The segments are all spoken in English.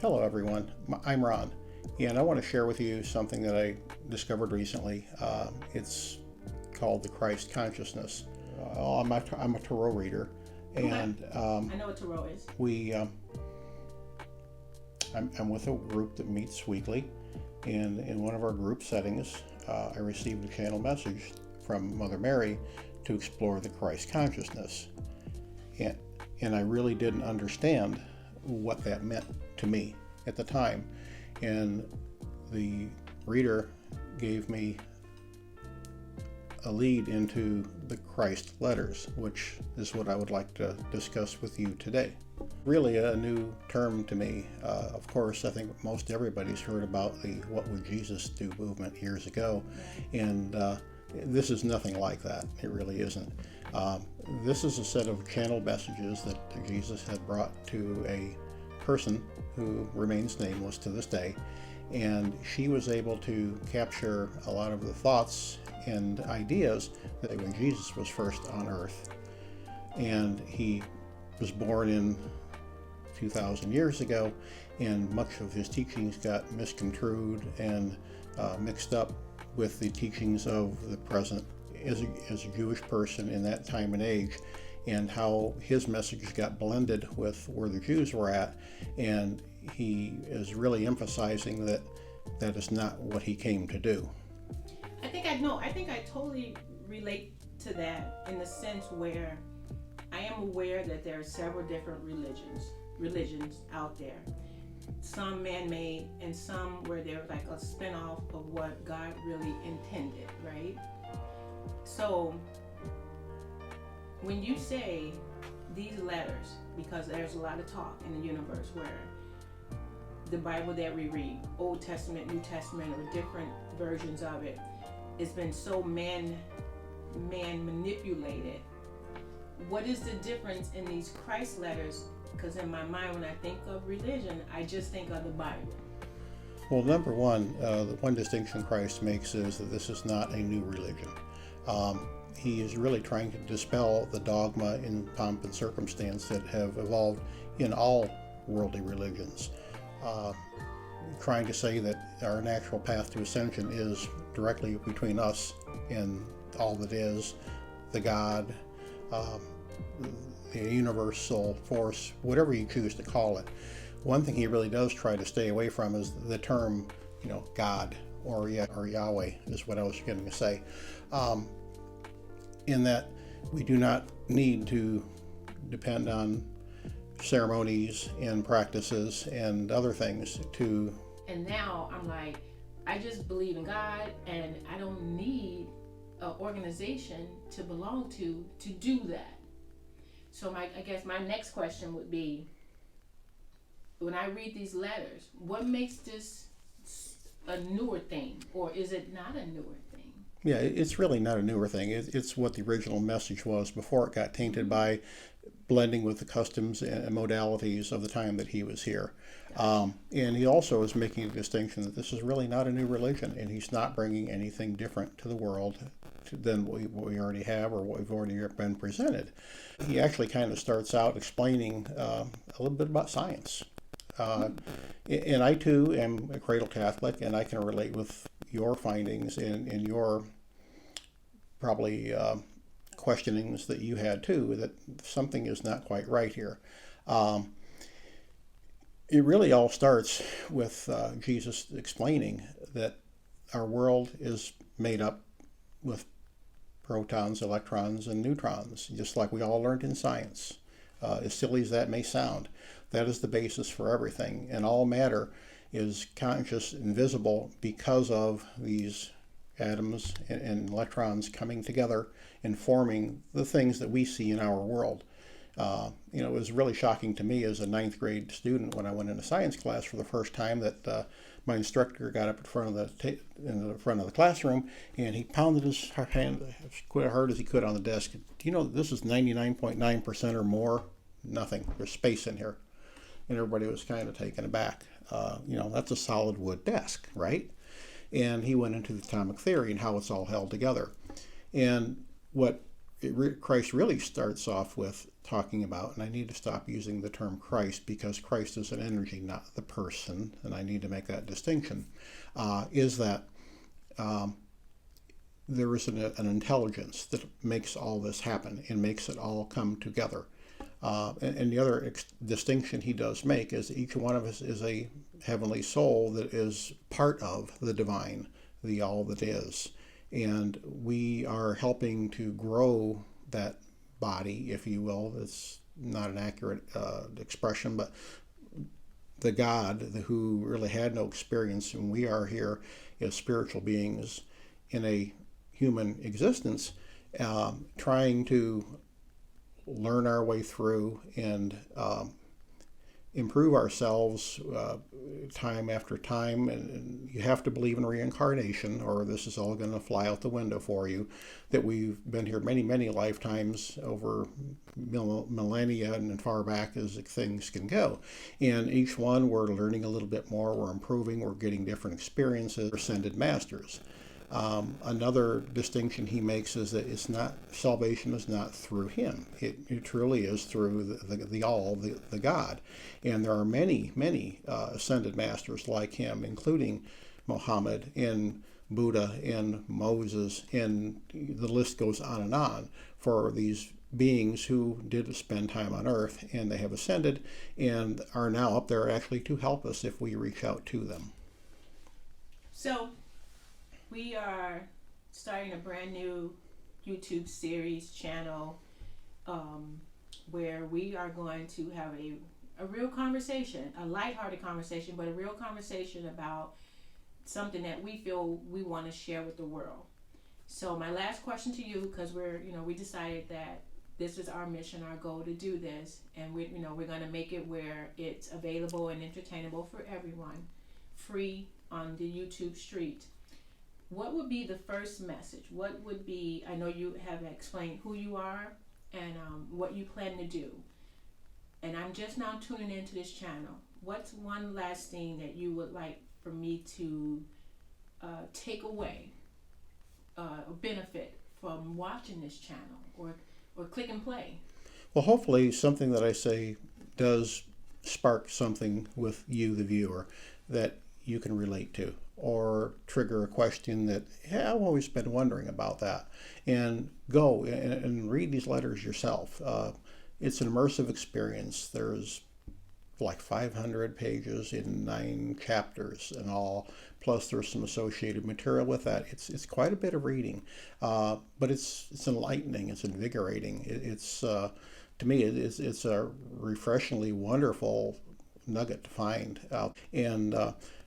Hello everyone, I'm Ron, and I want to share with you something that I discovered recently. It's called the Christ consciousness. I'm a tarot reader, and I know what tarot is. I'm with a group that meets weekly, and in one of our group settings, I received a channel message from Mother Mary to explore the Christ consciousness, and I really didn't understand what that meant to me at the time. And the reader gave me a lead into the Christ letters, which is what I would like to discuss with you today. Really a new term to me. Of course, I think most everybody's heard about the What Would Jesus Do movement years ago, and this is nothing like that. It really isn't. This is a set of channeled messages that Jesus had brought to a person who remains nameless to this day, and she was able to capture a lot of the thoughts and ideas that when Jesus was first on earth. And he was born in 2,000 years ago, and much of his teachings got misconstrued and mixed up with the teachings of the present as a Jewish person in that time and age, and how his messages got blended with where the Jews were at. And he is really emphasizing that that is not what he came to do. I think I totally relate to that in the sense where I am aware that there are several different religions out there. Some man-made and some where they're like a spin-off of what God really intended, right? So when you say these letters, because there's a lot of talk in the universe where the Bible that we read, Old Testament, New Testament, or different versions of it, it's been so man manipulated. What is the difference in these Christ letters? Because in my mind, when I think of religion, I just think of the Bible. Well, number one, the one distinction Christ makes is that this is not a new religion. He is really trying to dispel the dogma in pomp and circumstance that have evolved in all worldly religions. Trying to say that our natural path to ascension is directly between us and all that is, the God, the universal force, whatever you choose to call it. One thing he really does try to stay away from is the term, God or Yahweh is what I was going to say. In that we do not need to depend on ceremonies and practices and other things to. And now I'm like, I just believe in God, and I don't need an organization to belong to do that. So I guess my next question would be, when I read these letters, what makes this a newer thing, or is it not a newer thing? Yeah, it's really not a newer thing. It's what the original message was before it got tainted by blending with the customs and modalities of the time that he was here. And he also is making a distinction that this is really not a new religion, and he's not bringing anything different to the world than what we already have or what we've already been presented. He actually kind of starts out explaining a little bit about science. And I too am a cradle Catholic, and I can relate with your findings and your probably questionings that you had too, that something is not quite right here. It really all starts with Jesus explaining that our world is made up with protons, electrons, and neutrons, just like we all learned in science. As silly as that may sound, that is the basis for everything, and all matter is conscious and visible because of these atoms and electrons coming together and forming the things that we see in our world. It was really shocking to me as a 9th grade student when I went into science class for the first time that my instructor got up in front of the classroom, and he pounded his hand as hard as he could on the desk. Do you know that this is 99.9% or more? Nothing. There's space in here. And everybody was kind of taken aback. That's a solid wood desk, right? And he went into the atomic theory and how it's all held together. And what Christ really starts off with talking about, and I need to stop using the term Christ because Christ is an energy, not the person, and I need to make that distinction, is that there is an intelligence that makes all this happen and makes it all come together. And the other distinction he does make is each one of us is a heavenly soul that is part of the divine, the all that is. And we are helping to grow that body, if you will. It's not an accurate expression, but the God who really had no experience, and we are here as spiritual beings in a human existence, trying to learn our way through and improve ourselves time after time. And you have to believe in reincarnation, or this is all going to fly out the window for you, that we've been here many, many lifetimes, over millennia and far back as things can go. And each one we're learning a little bit more, we're improving, we're getting different experiences. We're ascended masters. Another distinction he makes is that salvation is not through him. It truly is through the all, the God. And there are many, many ascended masters like him, including Muhammad and Buddha and Moses, and the list goes on for these beings who did spend time on earth, and they have ascended and are now up there actually to help us if we reach out to them. So we are starting a brand new YouTube series channel where we are going to have a real conversation, a lighthearted conversation, but a real conversation about something that we feel we want to share with the world. So my last question to you, because we decided that this is our mission, our goal to do this, and we're going to make it where it's available and entertainable for everyone, free on the YouTube street. What would be the first message? What would be, I know you have explained who you are and what you plan to do. And I'm just now tuning into this channel. What's one last thing that you would like for me to take away or benefit from watching this channel or click and play? Well, hopefully something that I say does spark something with you, the viewer, that you can relate to, or trigger a question that, yeah, I've always been wondering about that. And go and read these letters yourself. It's an immersive experience. There's like 500 pages in 9 chapters and all, plus there's some associated material with that. It's quite a bit of reading, but it's enlightening, it's invigorating. It's to me, it's a refreshingly wonderful nugget to find out. And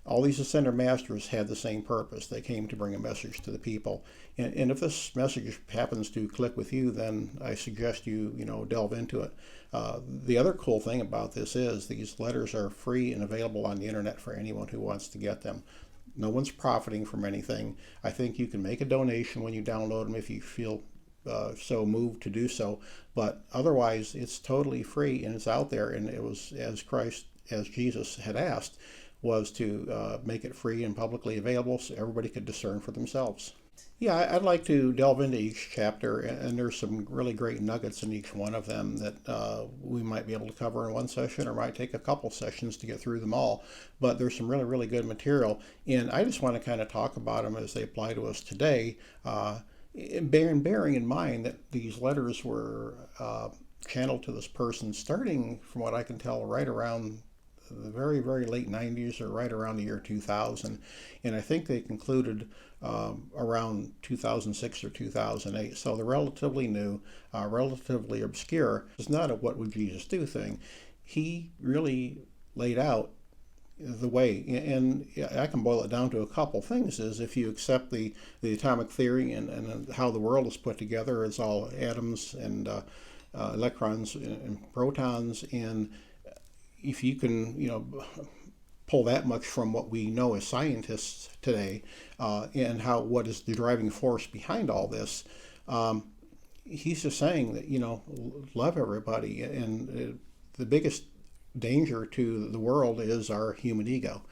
all these ascended masters had the same purpose. They came to bring a message to the people. And if this message happens to click with you, then I suggest you delve into it. The other cool thing about this is these letters are free and available on the internet for anyone who wants to get them. No one's profiting from anything. I think you can make a donation when you download them if you feel so moved to do so. But otherwise, it's totally free and it's out there. And it was as Jesus had asked, was to make it free and publicly available so everybody could discern for themselves. Yeah, I'd like to delve into each chapter, and there's some really great nuggets in each one of them that we might be able to cover in one session, or might take a couple sessions to get through them all. But there's some really, really good material, and I just want to kind of talk about them as they apply to us today, bearing in mind that these letters were channeled to this person starting, from what I can tell, right around the very, very late 90s, or right around the year 2000. And I think they concluded around 2006 or 2008. So they're relatively new, relatively obscure. It's not a what would Jesus do thing. He really laid out the way, and I can boil it down to a couple things. Is if you accept the atomic theory and how the world is put together, it's all atoms and electrons and protons, and if you can, pull that much from what we know as scientists today, and what is the driving force behind all this, he's just saying that, love everybody. And the biggest danger to the world is our human ego.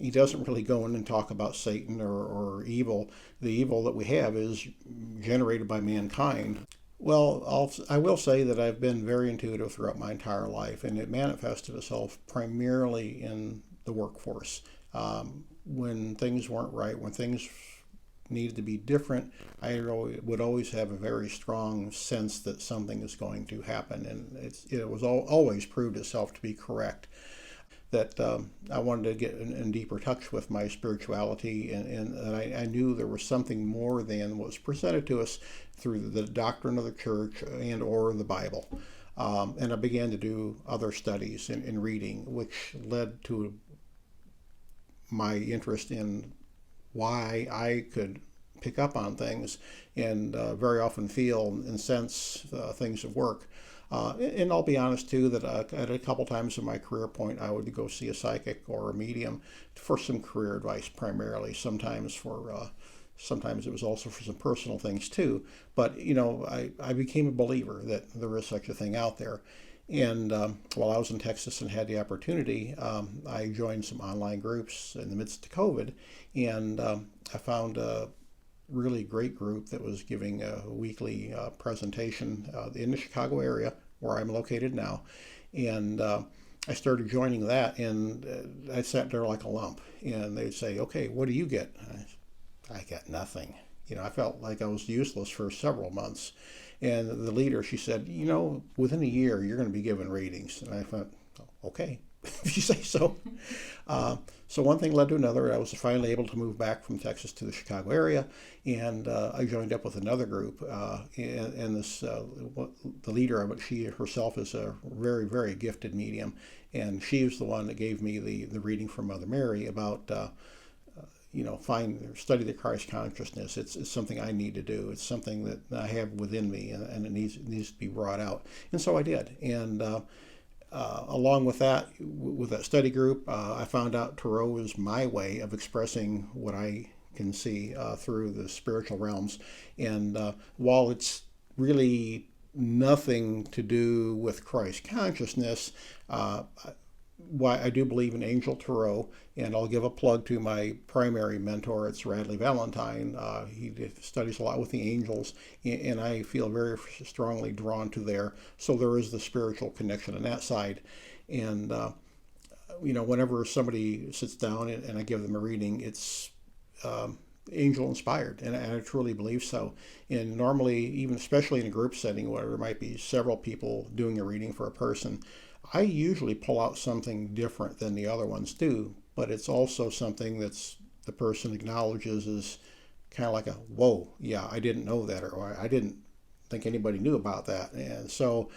he doesn't really go in and talk about Satan or evil. The evil that we have is generated by mankind. Well, I will say that I've been very intuitive throughout my entire life, and it manifested itself primarily in the workforce. When things weren't right, when things needed to be different, I would always have a very strong sense that something is going to happen, and it was always proved itself to be correct. That I wanted to get in deeper touch with my spirituality, and I knew there was something more than what was presented to us through the doctrine of the church and or the Bible. And I began to do other studies and reading, which led to my interest in why I could pick up on things and very often feel and sense things at work. And I'll be honest too that at a couple times in my career point, I would go see a psychic or a medium for some career advice primarily. Sometimes it was also for some personal things too. But I became a believer that there is such a thing out there. And while I was in Texas and had the opportunity, I joined some online groups in the midst of COVID, and I found a really great group that was giving a weekly presentation in the Chicago area where I'm located now. And I started joining that, and I sat there like a lump. And they'd say, "Okay, what do you get?" I got nothing. I felt like I was useless for several months. And the leader, she said, within a year, you're going to be given readings. And I thought, okay, if you say so. So one thing led to another. I was finally able to move back from Texas to the Chicago area, and I joined up with another group. And the leader of it, she herself is a very, very gifted medium, and she was the one that gave me the reading from Mother Mary about study the Christ consciousness. It's something I need to do. It's something that I have within me, and it needs to be brought out. And so I did. And along with that study group, I found out Tarot is my way of expressing what I can see through the spiritual realms. And while it's really nothing to do with Christ consciousness, why I do believe in Angel Tarot, and I'll give a plug to my primary mentor. It's Radley Valentine. He studies a lot with the angels, and I feel very strongly drawn to there. So there is the spiritual connection on that side. And whenever somebody sits down and I give them a reading, it's angel inspired, and I truly believe so. And normally, even especially in a group setting where there might be several people doing a reading for a person, I usually pull out something different than the other ones do, but it's also something that's the person acknowledges as kind of like a, whoa, yeah, I didn't know that, or I didn't think anybody knew about that. And so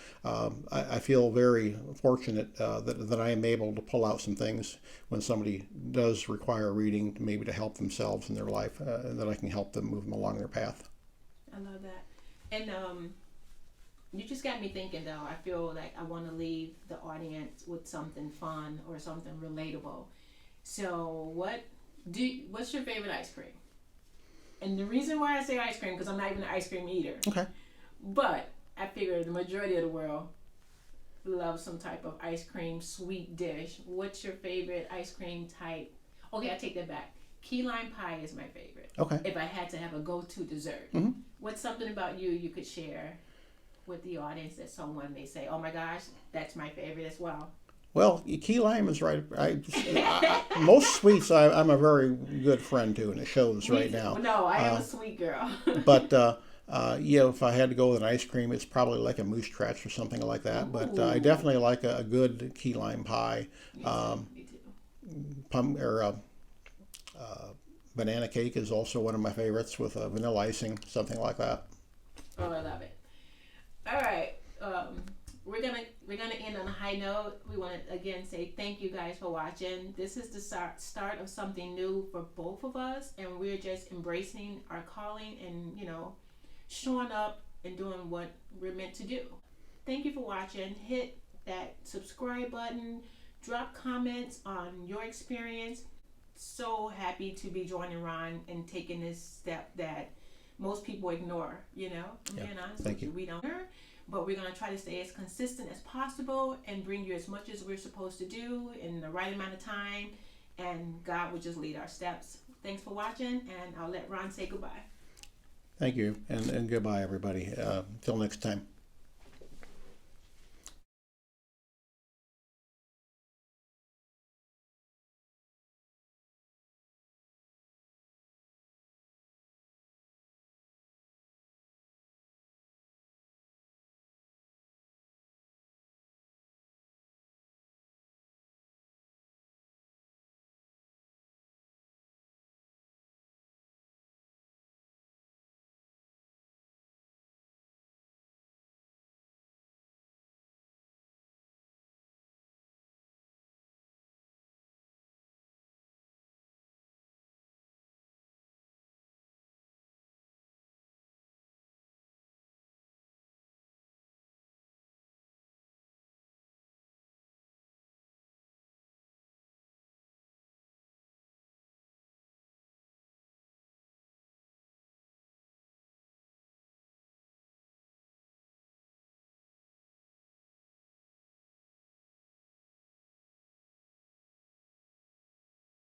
I feel very fortunate that I am able to pull out some things when somebody does require a reading, maybe to help themselves in their life, and that I can help them move them along their path. I love that. And you just got me thinking, though. I feel like I want to leave the audience with something fun or something relatable. So what's your favorite ice cream? And the reason why I say ice cream, because I'm not even an ice cream eater. Okay. But I figure the majority of the world loves some type of ice cream sweet dish. What's your favorite ice cream type? Okay, I take that back. Key lime pie is my favorite. Okay. If I had to have a go-to dessert. Mm-hmm. What's something about you could share with the audience that someone may say, oh my gosh, that's my favorite as well? Well, key lime is right. Most sweets I'm a very good friend to, and it shows right now. No, I am a sweet girl. But if I had to go with an ice cream, it's probably like a moose trach or something like that. Ooh. But I definitely like a good key lime pie. Me too. Banana cake is also one of my favorites with vanilla icing, something like that. Oh, I love it. All right, we're gonna end on a high note. We want to again say thank you guys for watching. This is the start of something new for both of us, and we're just embracing our calling and showing up and doing what we're meant to do. Thank you for watching. Hit that subscribe button. Drop comments on your experience. So happy to be joining Ron and taking this step that most people ignore, I'm being honest with you. We don't, but we're going to try to stay as consistent as possible and bring you as much as we're supposed to do in the right amount of time and God will just lead our steps. Thanks for watching, and I'll let Ron say goodbye. Thank you, and goodbye, everybody. Till next time.